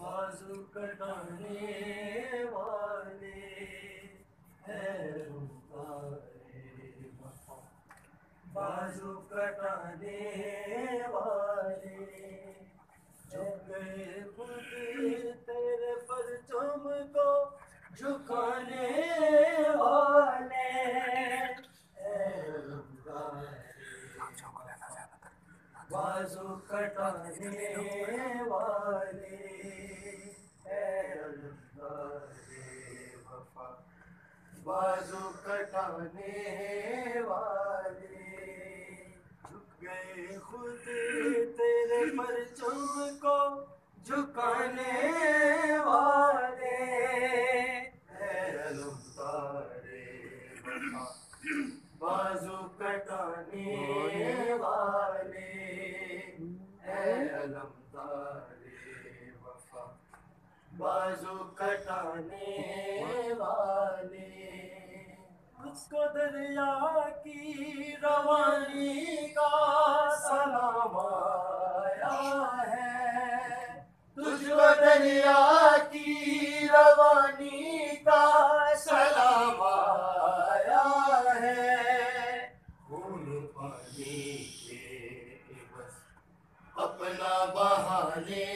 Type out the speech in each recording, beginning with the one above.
बाजू कटाने वाले हैरों तारे वफा, बाजू कटाने वाले झुक गए खुद तेरे परचम को झुकाने वाले हैरों तारे, बाजू कटाने वाले हैरों तारे वफा, बाजू कटाने वाले झुक गए खुद तेरे परचम को झुकाने वाले हैरों तारे वफा, बाजू कटाने वाले हैरों तारे वफा, बाजू कटाने वाले। मुझको दरिया की रवानी का सलाम आया है, तुझको दरिया की रवानी का सलाम आया है। खून पानी के बस अपना बहाने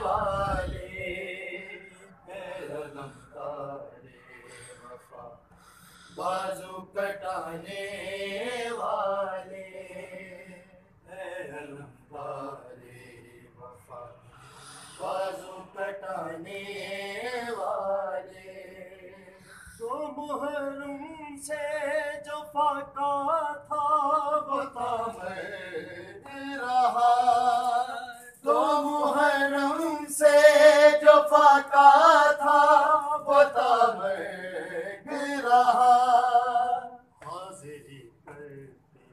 वाले हैरों तारे वफा, बाजू कटाने वाले हैरों तारे वफा, बाजू कटाने वाले। तो मुहर्रम से जो फाका था बता मैं रहा, तो मुहर्रम से जो फाका था बता मैं रहा। हाज़िरी करते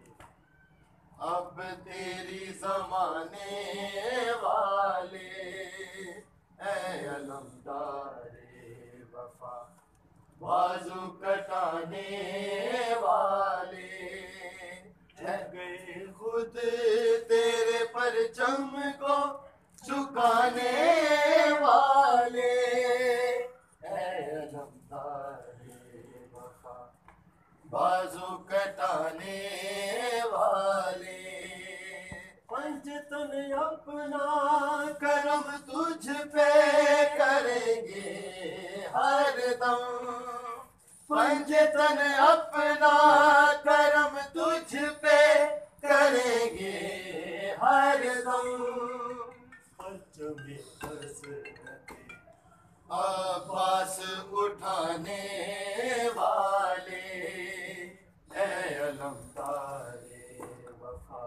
अब तेरी ज़माने वाले ऐ अलमदारे वफा, बाजू कटाने वाले झुक गए खुद तेरे परचम को झुकाने वाले ऐ अलमदारे वफा, बाजू कटाने वाले। पंजतन अपना करम तुझ पे करेंगे हर दम, पंजतन अपना करम तुझ पे करेंगे हर दम। पंचमी हसरते अब्बास उठाने वाले ऐ अलमदारे वफा,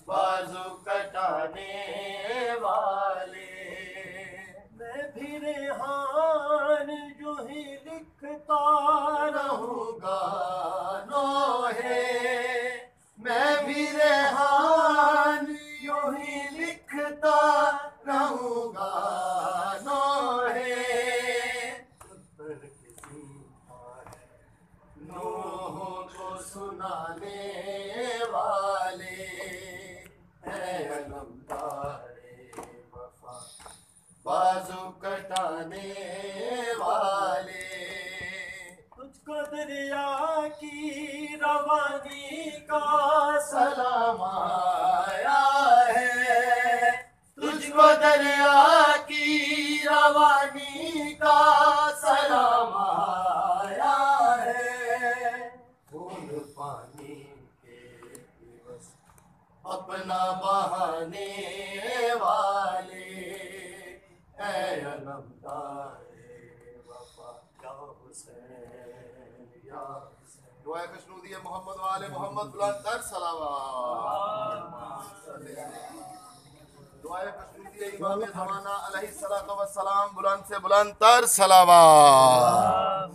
बाजू कटाने वाले। मैं भी रेहान जो ही लिखता रहूँगा नोहे, मैं भी रेहान जो ही लिखता रहूँगा नोहे। उत्तर किसी नूह को सुनाने वाले है अलमदारे वफा, बाजू कटाने वाले। तुझको दरिया की रवानी का सलाम आया है, तुझको दरिया की रवानी का सलाम आया है। खून पानी के बस अपना बहाने वाले ऐ अलमदारे वफा, या हुसैन या हुसैन। दुआ खुशनूदी मोहम्मद वाले मोहम्मद बुलंद तर सलावत। दुआ खुशनूदी इमाम ज़माना अलैहिस्सलातु वस्सलाम बुलंद से बुलंद तर सलावत।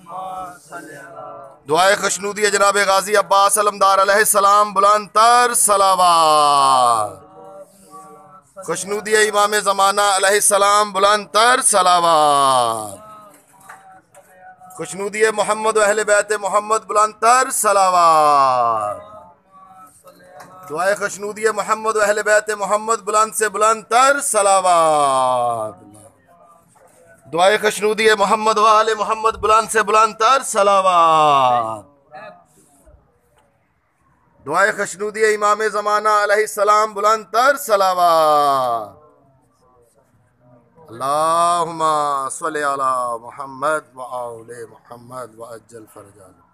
दुआ खुशनूदी जनाब गाजी अब्बास अलमदार अलैहिस्सलाम बुलंद तर सलावत। खुशनूदी इमाम ज़माना अलैहिस्सलाम बुलंद तर सलावत। खुशनूदी मोहम्मद व अहले बैत मोहम्मद बुलंद तर सलावत। दुआए खुशनूदी मोहम्मद व अहले बैत मोहम्मद बुलंद से बुलंद तर सलावत। दुआए खुशनूदी मोहम्मद वाले मोहम्मद बुलंद से बुलंद तर सलावत। दुआए खुशनूदी इमाम ज़माना अलैहिस्सलाम बुलंद तर सलावत। अल्लाहुम्मा सल्ली अला मुहम्मद व आले मुहम्मद व अज्जल फरजाना।